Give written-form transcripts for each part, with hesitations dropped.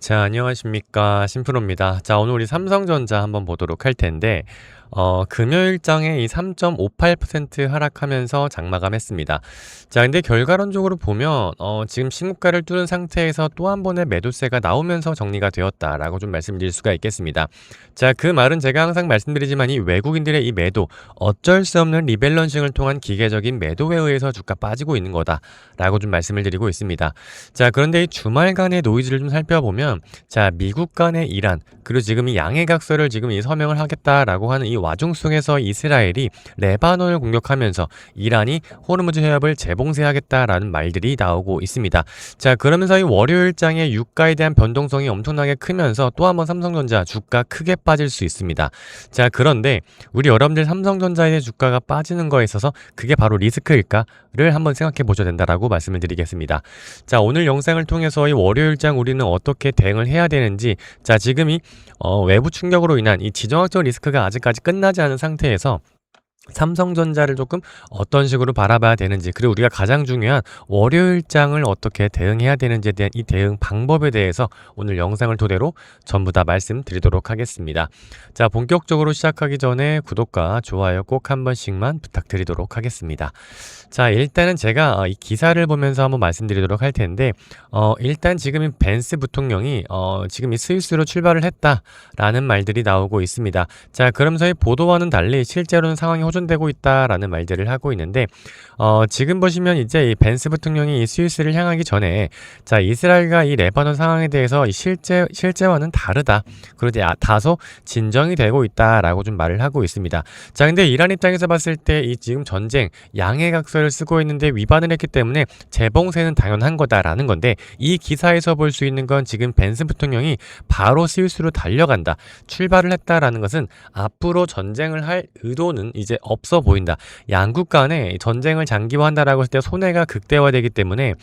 자, 안녕하십니까. 심프로입니다. 자, 오늘 우리 삼성전자 한번 보도록 할 텐데, 금요일장에 이 3.58% 하락하면서 장마감했습니다. 자, 근데 결과론적으로 보면, 지금 신고가를 뚫은 상태에서 또 한 번의 매도세가 나오면서 정리가 되었다라고 좀 말씀드릴 수가 있겠습니다. 자, 그 말은 제가 항상 말씀드리지만 이 외국인들의 이 매도, 어쩔 수 없는 리밸런싱을 통한 기계적인 매도에 의해서 주가 빠지고 있는 거다라고 좀 말씀을 드리고 있습니다. 자, 그런데 이 주말간의 노이즈를 좀 살펴보면, 자, 미국 간의 이란, 그리고 지금 이 양해각서를 지금 이 서명을 하겠다라고 하는 이 와중 속에서 이스라엘이 레바논을 공격하면서 이란이 호르무즈 해협을 재봉쇄하겠다라는 말들이 나오고 있습니다. 자, 그러면서 이 월요일장의 유가에 대한 변동성이 엄청나게 크면서 또 한번 삼성전자 주가 크게 빠질 수 있습니다. 자, 그런데 우리 여러분들 삼성전자의 주가가 빠지는 거에 있어서 그게 바로 리스크일까를 한번 생각해 보셔야 된다라고 말씀을 드리겠습니다. 자, 오늘 영상을 통해서 이 월요일장 우리는 어떻게 대응을 해야 되는지, 자, 지금 이 외부 충격으로 인한 이 지정학적 리스크가 아직까지 끝나지 않은 상태에서 삼성전자를 조금 어떤 식으로 바라봐야 되는지, 그리고 우리가 가장 중요한 월요일장을 어떻게 대응해야 되는지에 대한 이 대응 방법에 대해서 오늘 영상을 토대로 전부 다 말씀드리도록 하겠습니다. 자, 본격적으로 시작하기 전에 구독과 좋아요 꼭 한 번씩만 부탁드리도록 하겠습니다. 자, 일단은 제가 이 기사를 보면서 한번 말씀드리도록 할 텐데, 일단 지금 이 벤스 부통령이 지금 이 스위스로 출발을 했다라는 말들이 나오고 있습니다. 자, 그러면서 이 보도와는 달리 실제로는 상황이 호전되고 있다라는 말들을 하고 있는데, 지금 보시면 이제 이 벤스 부통령이 이 스위스를 향하기 전에, 자, 이스라엘과 이 레바논 상황에 대해서 이 실제와는 다르다, 그런데 다소 진정이 되고 있다라고 좀 말을 하고 있습니다. 자, 근데 이란 입장에서 봤을 때 이 지금 전쟁 양해각서를 쓰고 있는데 위반을 했기 때문에 재봉쇄는 당연한 거다라는 건데, 이 기사에서 볼 수 있는 건 지금 벤스 부통령이 바로 스위스로 달려간다, 출발을 했다라는 것은 앞으로 전쟁을 할 의도는 이제 없어 보인다. 양국 간에 전쟁을 장기화한다라고 했을 때 손해가 극대화되기 때문에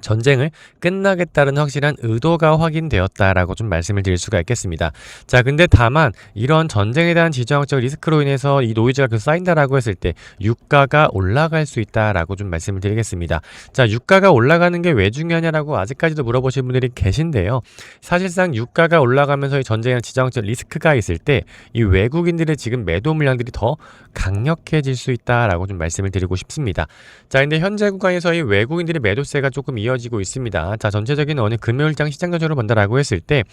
전쟁을 끝나겠다는 확실한 의도가 확인되었다라고 좀 말씀을 드릴 수가 있겠습니다. 자, 근데 다만 이런 전쟁에 대한 지정학적 리스크로 인해서 이 노이즈가 계속 쌓인다라고 했을 때 유가가 올라갈 수 있다라고 좀 말씀을 드리겠습니다. 자, 유가가 올라가는 게 왜 중요하냐라고 아직까지도 물어보시는 분들이 계신데요. 사실상 유가가 올라가면서 이 전쟁에 대한 지정학적 리스크가 있을 때 이 외국인들의 지금 매도 물량들이 더 강력해질 수 있다라고 좀 말씀을 드리고 싶습니다. 자, 근데 현재 구간에서 이 외국인들의 매도세가 조금 이어지고 있습니다. 자, 전체적인 오늘 금요일장 시장 전체로 본다라고 했을 때,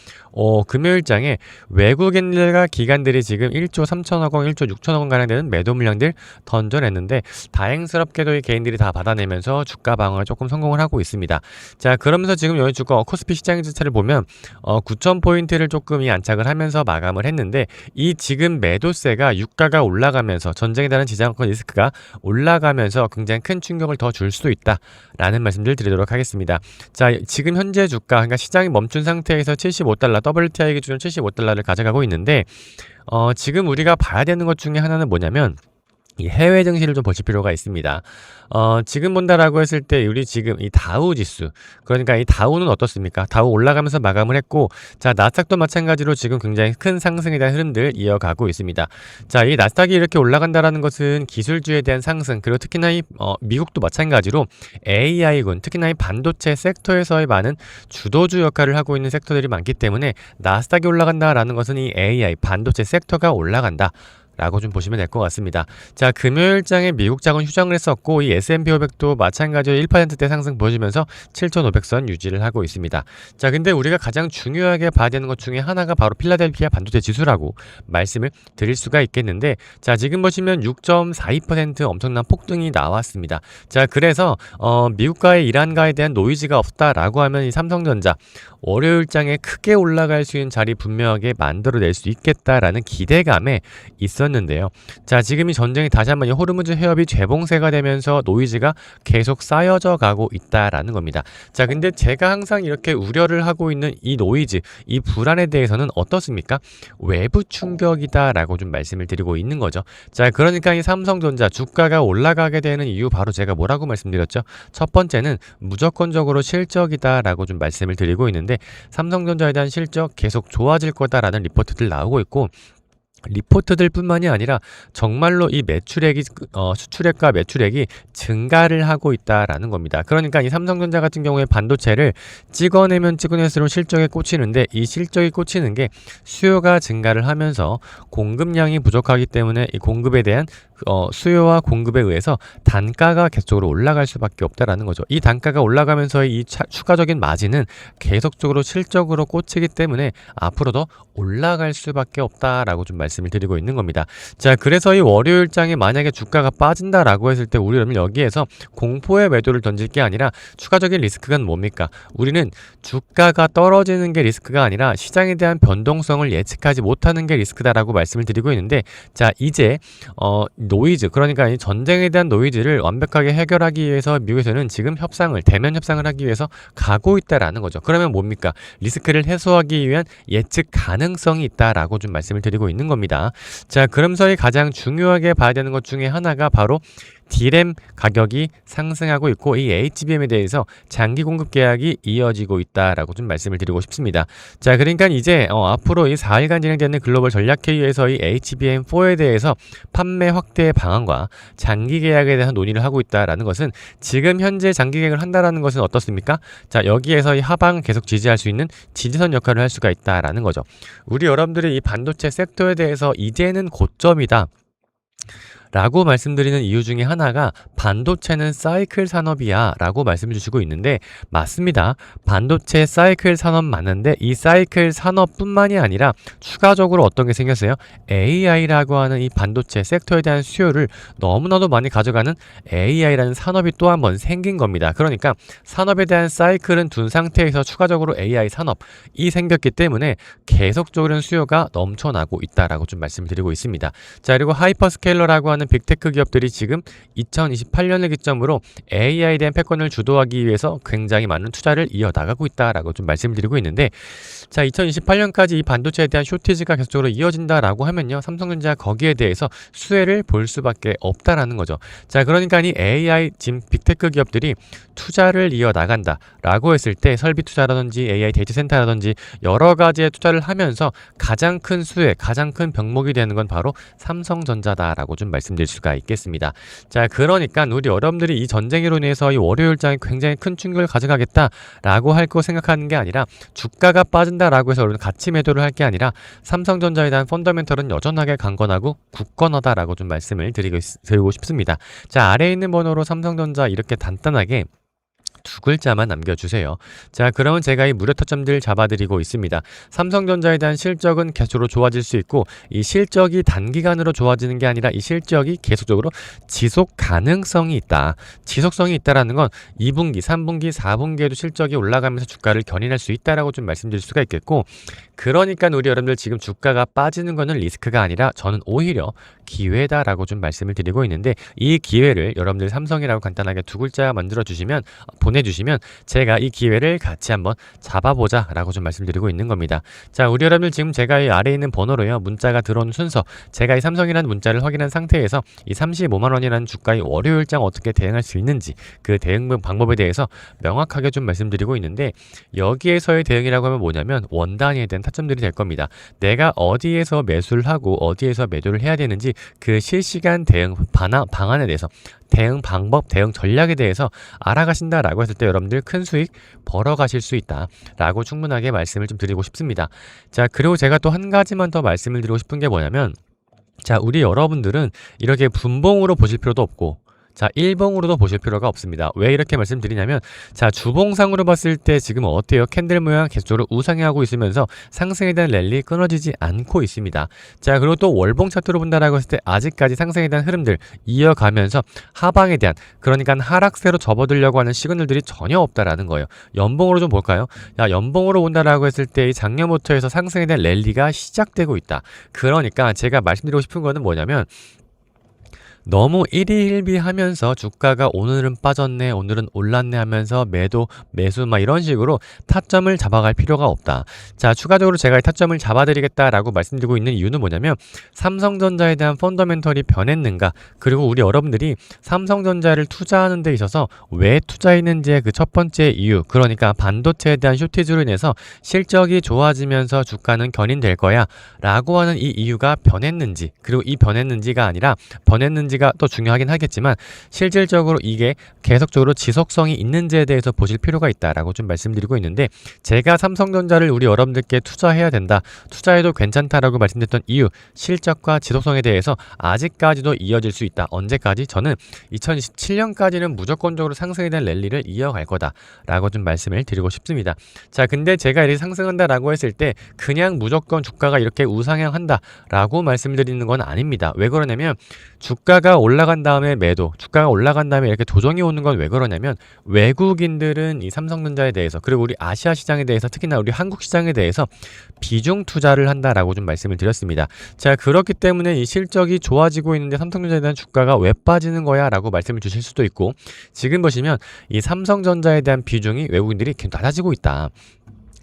금요일장에 외국인들과 기관들이 지금 1조 3천억 원, 1조 6천억 원 가량 되는 매도 물량들 던져냈는데, 다행스럽게도 이 개인들이 다 받아내면서 주가 방어에 조금 성공을 하고 있습니다. 자, 그러면서 지금 여기 주가 코스피 시장 자체를 보면 9,000포인트를 조금 안착을 하면서 마감을 했는데, 이 지금 매도세가 유가가 올라가면서 전쟁에 대한 지정학적 리스크가 올라가면서 굉장히 큰 충격을 더 줄 수도 있다라는 말씀들 드리도록 하겠습니다. 자, 지금 현재 주가, 그러니까 시장이 멈춘 상태에서 75달러, WTI 기준으로 75달러를 가져가고 있는데, 지금 우리가 봐야 되는 것 중에 하나는 뭐냐면 이 해외 증시를 좀 보실 필요가 있습니다. 지금 본다라고 했을 때 우리 지금 이 다우 지수, 그러니까 이 다우는 어떻습니까? 다우 올라가면서 마감을 했고, 자, 나스닥도 마찬가지로 지금 굉장히 큰 상승에 대한 흐름들 이어가고 있습니다. 자, 이 나스닥이 이렇게 올라간다라는 것은 기술주에 대한 상승, 그리고 특히나 이 미국도 마찬가지로 AI군, 특히나 이 반도체 섹터에서의 많은 주도주 역할을 하고 있는 섹터들이 많기 때문에 나스닥이 올라간다라는 것은 이 AI 반도체 섹터가 올라간다 라고 좀 보시면 될 것 같습니다. 자, 금요일장에 미국 자금 휴장을 했었고, 이 S&P 500도 마찬가지로 1%대 상승 보여주면서 7,500선 유지를 하고 있습니다. 자, 근데 우리가 가장 중요하게 봐야 되는 것 중에 하나가 바로 필라델피아 반도체 지수라고 말씀을 드릴 수가 있겠는데, 자, 지금 보시면 6.42% 엄청난 폭등이 나왔습니다. 자, 그래서 미국과의 이란과에 대한 노이즈가 없다라고 하면 이 삼성전자 월요일장에 크게 올라갈 수 있는 자리 분명하게 만들어낼 수 있겠다라는 기대감에 있었는데요. 자, 지금 이 전쟁이 다시 한번 이 호르무즈 해협이 재봉쇄가 되면서 노이즈가 계속 쌓여져 가고 있다라는 겁니다. 자, 근데 제가 항상 이렇게 우려를 하고 있는 이 노이즈, 이 불안에 대해서는 어떻습니까? 외부 충격이다라고 좀 말씀을 드리고 있는 거죠. 자, 그러니까 이 삼성전자 주가가 올라가게 되는 이유, 바로 제가 뭐라고 말씀드렸죠? 첫 번째는 무조건적으로 실적이다라고 좀 말씀을 드리고 있는데, 삼성전자에 대한 실적 계속 좋아질 거다라는 리포트들 나오고 있고, 리포트들 뿐만이 아니라 정말로 이 매출액이 수출액과 매출액이 증가를 하고 있다라는 겁니다. 그러니까 이 삼성전자 같은 경우에 반도체를 찍어내면 찍어낼수록 실적에 꽂히는데, 이 실적이 꽂히는 게 수요가 증가를 하면서 공급량이 부족하기 때문에 이 공급에 대한 수요와 공급에 의해서 단가가 계속적으로 올라갈 수밖에 없다라는 거죠. 이 단가가 올라가면서 이 추가적인 마진은 계속적으로 실적으로 꽂히기 때문에 앞으로도 올라갈 수밖에 없다라고 좀 말씀을 드리고 있는 겁니다. 자, 그래서 이 월요일장에 만약에 주가가 빠진다라고 했을 때 우리는 여기에서 공포의 매도를 던질 게 아니라 추가적인 리스크가 뭡니까? 우리는 주가가 떨어지는 게 리스크가 아니라 시장에 대한 변동성을 예측하지 못하는 게 리스크다라고 말씀을 드리고 있는데, 자, 이제 노이즈, 그러니까 이 전쟁에 대한 노이즈를 완벽하게 해결하기 위해서 미국에서는 지금 대면 협상을 하기 위해서 가고 있다라는 거죠. 그러면 뭡니까? 리스크를 해소하기 위한 예측 가능성이 있다라고 좀 말씀을 드리고 있는 겁니다. 자, 그러면서 가장 중요하게 봐야 되는 것 중에 하나가 바로 D램 가격이 상승하고 있고, 이 HBM에 대해서 장기 공급 계약이 이어지고 있다라고 좀 말씀을 드리고 싶습니다. 자, 그러니까 이제 앞으로 이 4일간 진행되는 글로벌 전략회의에서 이 HBM4에 대해서 판매 확대 방안과 장기 계약에 대해서 논의를 하고 있다라는 것은, 지금 현재 장기 계약을 한다라는 것은 어떻습니까? 자, 여기에서 이 하방을 계속 지지할 수 있는 지지선 역할을 할 수가 있다라는 거죠. 우리 여러분들이 이 반도체 섹터에 대해서 이제는 고점이다 라고 말씀드리는 이유 중에 하나가 반도체는 사이클 산업이야 라고 말씀을 주시고 있는데, 맞습니다. 반도체 사이클 산업 맞는데, 이 사이클 산업뿐만이 아니라 추가적으로 어떤 게 생겼어요? AI라고 하는 이 반도체 섹터에 대한 수요를 너무나도 많이 가져가는 AI라는 산업이 또 한 번 생긴 겁니다. 그러니까 산업에 대한 사이클은 둔 상태에서 추가적으로 AI 산업이 생겼기 때문에 계속적으로 수요가 넘쳐나고 있다라고 좀 말씀드리고 있습니다. 자, 그리고 하이퍼스케일러라고 하는 빅테크 기업들이 지금 2028년을 기점으로 AI에 대한 패권을 주도하기 위해서 굉장히 많은 투자를 이어나가고 있다라고 좀 말씀드리고 있는데, 자, 2028년까지 이 반도체에 대한 쇼티지가 계속적으로 이어진다라고 하면요, 삼성전자 거기에 대해서 수혜를 볼 수밖에 없다라는 거죠. 자, 그러니까 이 AI 지금 빅테크 기업들이 투자를 이어나간다라고 했을 때 설비 투자라든지 AI 데이터 센터라든지 여러 가지의 투자를 하면서 가장 큰 수혜, 가장 큰 병목이 되는 건 바로 삼성전자다라고 좀 말씀드릴 수가 있겠습니다. 자, 그러니까 우리 여러분들이 이 전쟁으로 인해서 이 월요일장에 굉장히 큰 충격을 가져가겠다라고 할 거 생각하는 게 아니라, 주가가 빠진다라고 해서 우리는 같이 매도를 할 게 아니라 삼성전자에 대한 펀더멘털은 여전하게 강건하고 굳건하다라고 좀 말씀을 드리고 싶습니다. 자, 아래에 있는 번호로 삼성전자 이렇게 단단하게 두 글자만 남겨주세요. 자, 그러면 제가 이 무료 타점들 잡아드리고 있습니다. 삼성전자에 대한 실적은 계속적으로 좋아질 수 있고, 이 실적이 단기간으로 좋아지는 게 아니라 이 실적이 계속적으로 지속 가능성이 있다. 지속성이 있다라는 건 2분기, 3분기, 4분기에도 실적이 올라가면서 주가를 견인할 수 있다라고 좀 말씀드릴 수가 있겠고, 그러니까 우리 여러분들 지금 주가가 빠지는 거는 리스크가 아니라 저는 오히려 기회다라고 좀 말씀을 드리고 있는데, 이 기회를 여러분들 삼성이라고 간단하게 두 글자 만들어주시면, 보내주시면 제가 이 기회를 같이 한번 잡아보자 라고 좀 말씀드리고 있는 겁니다. 자, 우리 여러분들 지금 제가 이 아래에 있는 번호로요, 문자가 들어온 순서, 제가 이 삼성이라는 문자를 확인한 상태에서 이 35만원이라는 주가의 월요일장 어떻게 대응할 수 있는지, 그 대응 방법에 대해서 명확하게 좀 말씀드리고 있는데, 여기에서의 대응이라고 하면 뭐냐면 원단위에 대한 타점들이 될 겁니다. 내가 어디에서 매수를 하고 어디에서 매도를 해야 되는지 그 실시간 대응 방안에 대해서, 대응 방법, 대응 전략에 대해서 알아가신다라고 했을 때 여러분들 큰 수익 벌어가실 수 있다라고 충분하게 말씀을 좀 드리고 싶습니다. 자, 그리고 제가 또 한 가지만 더 말씀을 드리고 싶은 게 뭐냐면, 자, 우리 여러분들은 이렇게 분봉으로 보실 필요도 없고, 자, 일봉으로도 보실 필요가 없습니다. 왜 이렇게 말씀드리냐면, 자, 주봉상으로 봤을 때 지금 어때요? 캔들 모양 계속적으로 우상향하고 있으면서 상승에 대한 랠리 끊어지지 않고 있습니다. 자, 그리고 또 월봉 차트로 본다라고 했을 때 아직까지 상승에 대한 흐름들 이어가면서 하방에 대한, 그러니까 하락세로 접어들려고 하는 시그널들이 전혀 없다라는 거예요. 연봉으로 좀 볼까요? 야, 연봉으로 본다라고 했을 때 이 작년부터해서 상승에 대한 랠리가 시작되고 있다. 그러니까 제가 말씀드리고 싶은 거는 뭐냐면, 너무 일희일비하면서 주가가 오늘은 빠졌네, 오늘은 올랐네 하면서 매수 막 이런 식으로 타점을 잡아갈 필요가 없다. 자, 추가적으로 제가 이 타점을 잡아드리겠다라고 말씀드리고 있는 이유는 뭐냐면 삼성전자에 대한 펀더멘털이 변했는가, 그리고 우리 여러분들이 삼성전자를 투자하는 데 있어서 왜 투자했는지의 그 첫 번째 이유, 그러니까 반도체에 대한 쇼티지로 인해서 실적이 좋아지면서 주가는 견인될 거야 라고 하는 이 이유가 변했는지, 그리고 이 변했는지가 아니라 변했는지가 또 중요하긴 하겠지만 실질적으로 이게 계속적으로 지속성이 있는지에 대해서 보실 필요가 있다라고 좀 말씀드리고 있는데, 제가 삼성전자를 우리 여러분들께 투자해야 된다, 투자해도 괜찮다라고 말씀드렸던 이유, 실적과 지속성에 대해서 아직까지도 이어질 수 있다. 언제까지? 저는 2027년까지는 무조건적으로 상승에 대한 랠리를 이어갈 거다라고 좀 말씀을 드리고 싶습니다. 자, 근데 제가 이렇게 상승한다라고 했을 때 그냥 무조건 주가가 이렇게 우상향한다라고 말씀드리는 건 아닙니다. 왜 그러냐면 주가가 올라간 다음에 매도, 주가가 올라간 다음에 이렇게 조정이 오는 건 왜 그러냐면 외국인들은 이 삼성전자에 대해서, 그리고 우리 아시아 시장에 대해서, 특히나 우리 한국 시장에 대해서 비중 투자를 한다라고 좀 말씀을 드렸습니다. 자, 그렇기 때문에 이 실적이 좋아지고 있는데 삼성전자에 대한 주가가 왜 빠지는 거야 라고 말씀을 주실 수도 있고, 지금 보시면 이 삼성전자에 대한 비중이 외국인들이 계속 낮아지고 있다.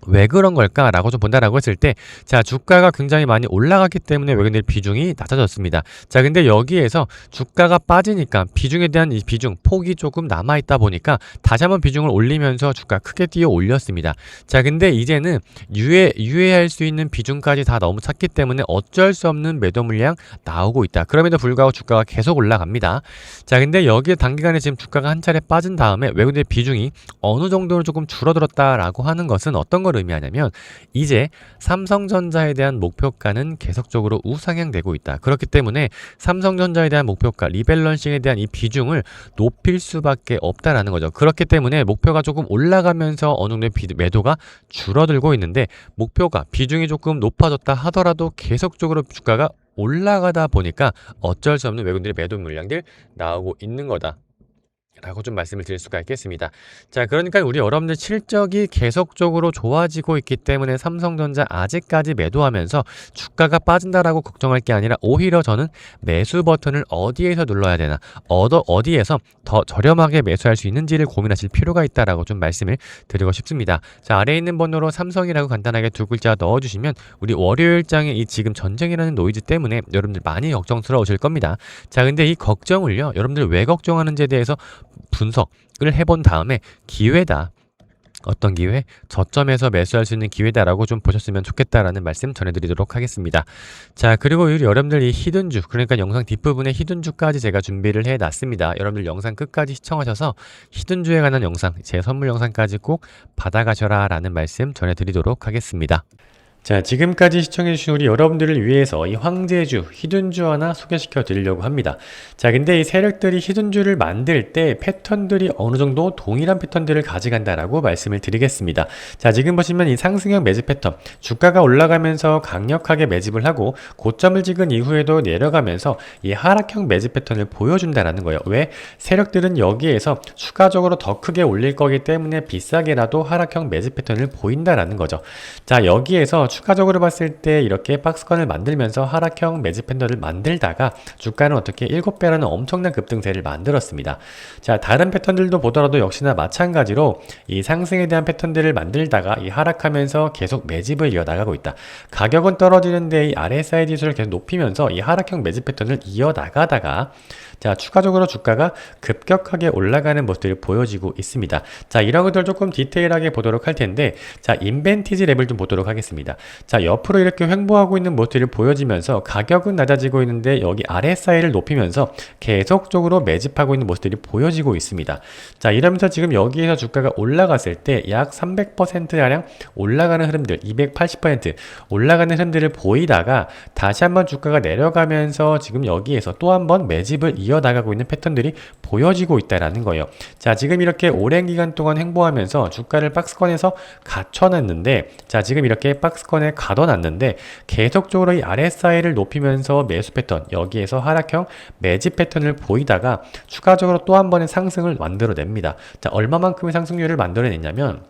왜 그런 걸까라고 좀 본다라고 했을 때, 자, 주가가 굉장히 많이 올라갔기 때문에 외국인들 비중이 낮아졌습니다. 자, 근데 여기에서 주가가 빠지니까 비중에 대한 이 비중 폭이 조금 남아있다 보니까 다시 한번 비중을 올리면서 주가 크게 뛰어 올렸습니다. 자, 근데 이제는 유예할 수 있는 비중까지 다 너무 찼기 때문에 어쩔 수 없는 매도 물량 나오고 있다. 그럼에도 불구하고 주가가 계속 올라갑니다. 자, 근데 여기에 단기간에 지금 주가가 한 차례 빠진 다음에 외국인들 비중이 어느 정도로 조금 줄어들었다라고 하는 것은 어떤 걸 의미하냐면 이제 삼성전자에 대한 목표가는 계속적으로 우상향되고 있다. 그렇기 때문에 삼성전자에 대한 목표가, 리밸런싱에 대한 이 비중을 높일 수밖에 없다라는 거죠. 그렇기 때문에 목표가 조금 올라가면서 어느 정도의 매도가 줄어들고 있는데, 목표가 비중이 조금 높아졌다 하더라도 계속적으로 주가가 올라가다 보니까 어쩔 수 없는 외국인들의 매도 물량들 나오고 있는 거다 라고 좀 말씀을 드릴 수가 있겠습니다. 자, 그러니까 우리 여러분들 실적이 계속적으로 좋아지고 있기 때문에 삼성전자 아직까지 매도하면서 주가가 빠진다라고 걱정할 게 아니라, 오히려 저는 매수 버튼을 어디에서 눌러야 되나, 어디에서 더 저렴하게 매수할 수 있는지를 고민하실 필요가 있다라고 좀 말씀을 드리고 싶습니다. 자, 아래에 있는 번호로 삼성이라고 간단하게 두 글자 넣어주시면 우리 월요일장에 이 지금 전쟁이라는 노이즈 때문에 여러분들 많이 걱정스러우실 겁니다. 자, 근데 이 걱정을요, 여러분들 왜 걱정하는지에 대해서 분석을 해본 다음에 기회다. 어떤 기회? 저점에서 매수할 수 있는 기회다라고 좀 보셨으면 좋겠다라는 말씀 전해드리도록 하겠습니다. 자, 그리고 우리 여러분들 이 히든주, 그러니까 영상 뒷부분에 히든주까지 제가 준비를 해놨습니다. 여러분들 영상 끝까지 시청하셔서 히든주에 관한 영상, 제 선물 영상까지 꼭 받아가셔라 라는 말씀 전해드리도록 하겠습니다. 자, 지금까지 시청해주신 우리 여러분들을 위해서 이 황제주, 히든주 하나 소개시켜 드리려고 합니다. 자, 근데 이 세력들이 히든주를 만들 때 패턴들이 어느 정도 동일한 패턴들을 가져간다라고 말씀을 드리겠습니다. 자, 지금 보시면 이 상승형 매집 패턴, 주가가 올라가면서 강력하게 매집을 하고 고점을 찍은 이후에도 내려가면서 이 하락형 매집 패턴을 보여준다라는 거예요. 왜? 세력들은 여기에서 추가적으로 더 크게 올릴 거기 때문에 비싸게라도 하락형 매집 패턴을 보인다라는 거죠. 자, 여기에서 추가적으로 봤을 때 이렇게 박스권을 만들면서 하락형 매집 팬더를 만들다가 주가는 어떻게 7배라는 엄청난 급등세를 만들었습니다. 자, 다른 패턴들도 보더라도 역시나 마찬가지로 이 상승에 대한 패턴들을 만들다가 이 하락하면서 계속 매집을 이어나가고 있다. 가격은 떨어지는데 이 RSI 지수를 계속 높이면서 이 하락형 매집 패턴을 이어나가다가, 자, 추가적으로 주가가 급격하게 올라가는 모습들이 보여지고 있습니다. 자, 이런 것들 조금 디테일하게 보도록 할 텐데, 자, 인벤티지 랩을 좀 보도록 하겠습니다. 자, 옆으로 이렇게 횡보하고 있는 모습들이 보여지면서 가격은 낮아지고 있는데 여기 RSI를 높이면서 계속적으로 매집하고 있는 모습들이 보여지고 있습니다. 자, 이러면서 지금 여기에서 주가가 올라갔을 때 약 300%가량 올라가는 흐름들, 280% 올라가는 흐름들을 보이다가 다시 한번 주가가 내려가면서 지금 여기에서 또 한번 매집을 이어나가고 있는 패턴들이 보여지고 있다라는 거예요. 자, 지금 이렇게 오랜 기간 동안 횡보하면서 주가를 박스권에서 갇혀놨는데, 자, 지금 이렇게 박스권에 가둬놨는데 계속적으로 이 RSI를 높이면서 매수 패턴, 여기에서 하락형 매집 패턴을 보이다가 추가적으로 또 한 번의 상승을 만들어냅니다. 자, 얼마만큼의 상승률을 만들어냈냐면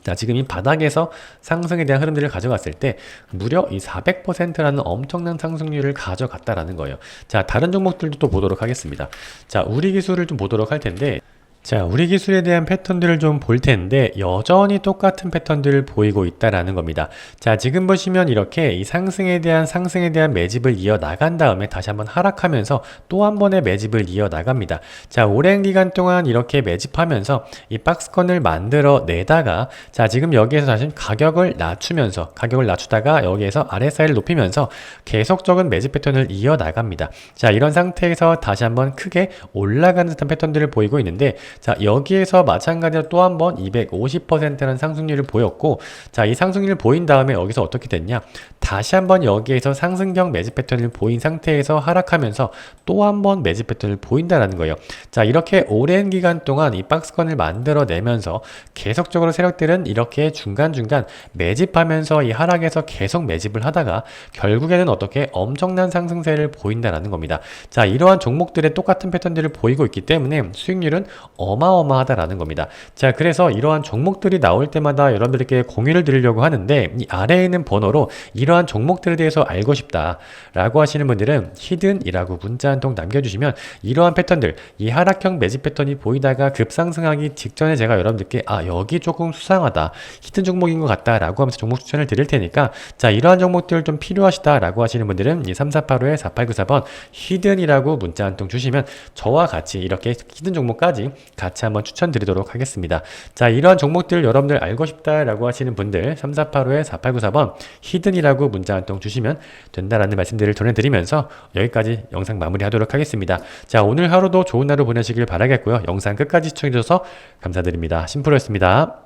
자, 지금 이 바닥에서 상승에 대한 흐름들을 가져갔을 때 무려 이 400%라는 엄청난 상승률을 가져갔다라는 거예요. 자, 다른 종목들도 또 보도록 하겠습니다. 자, 우리 기술을 좀 보도록 할 텐데, 자, 우리 기술에 대한 패턴들을 좀 볼 텐데 여전히 똑같은 패턴들을 보이고 있다라는 겁니다. 자, 지금 보시면 이렇게 이 상승에 대한 매집을 이어 나간 다음에 다시 한번 하락하면서 또 한 번의 매집을 이어 나갑니다. 자, 오랜 기간 동안 이렇게 매집하면서 이 박스권을 만들어 내다가, 자, 지금 여기에서 다시 가격을 낮추다가 여기에서 RSI를 높이면서 계속적인 매집 패턴을 이어 나갑니다. 자, 이런 상태에서 다시 한번 크게 올라가는 듯한 패턴들을 보이고 있는데, 자, 여기에서 마찬가지로 또 한 번 250%라는 상승률을 보였고, 자, 이 상승률을 보인 다음에 여기서 어떻게 됐냐, 다시 한번 여기에서 상승형 매집 패턴을 보인 상태에서 하락하면서 또 한 번 매집 패턴을 보인다라는 거예요. 자, 이렇게 오랜 기간 동안 이 박스권을 만들어내면서 계속적으로 세력들은 이렇게 중간중간 매집하면서 이 하락에서 계속 매집을 하다가 결국에는 어떻게 엄청난 상승세를 보인다라는 겁니다. 자, 이러한 종목들의 똑같은 패턴들을 보이고 있기 때문에 수익률은 어마어마하다라는 겁니다. 자, 그래서 이러한 종목들이 나올 때마다 여러분들께 공유를 드리려고 하는데, 이 아래에 있는 번호로 이러한 종목들에 대해서 알고 싶다 라고 하시는 분들은 히든이라고 문자 한 통 남겨주시면 이러한 패턴들, 이 하락형 매집 패턴이 보이다가 급상승하기 직전에 제가 여러분들께 여기 조금 수상하다, 히든 종목인 것 같다 라고 하면서 종목 추천을 드릴 테니까, 자, 이러한 종목들 좀 필요하시다 라고 하시는 분들은 이 3485-4894번 히든이라고 문자 한 통 주시면 저와 같이 이렇게 히든 종목까지 같이 한번 추천드리도록 하겠습니다. 자, 이러한 종목들 여러분들 알고 싶다라고 하시는 분들 3485-4894번 히든이라고 문자 한 통 주시면 된다라는 말씀들을 전해드리면서 여기까지 영상 마무리하도록 하겠습니다. 자, 오늘 하루도 좋은 하루 보내시길 바라겠고요. 영상 끝까지 시청해주셔서 감사드립니다. 심프로였습니다.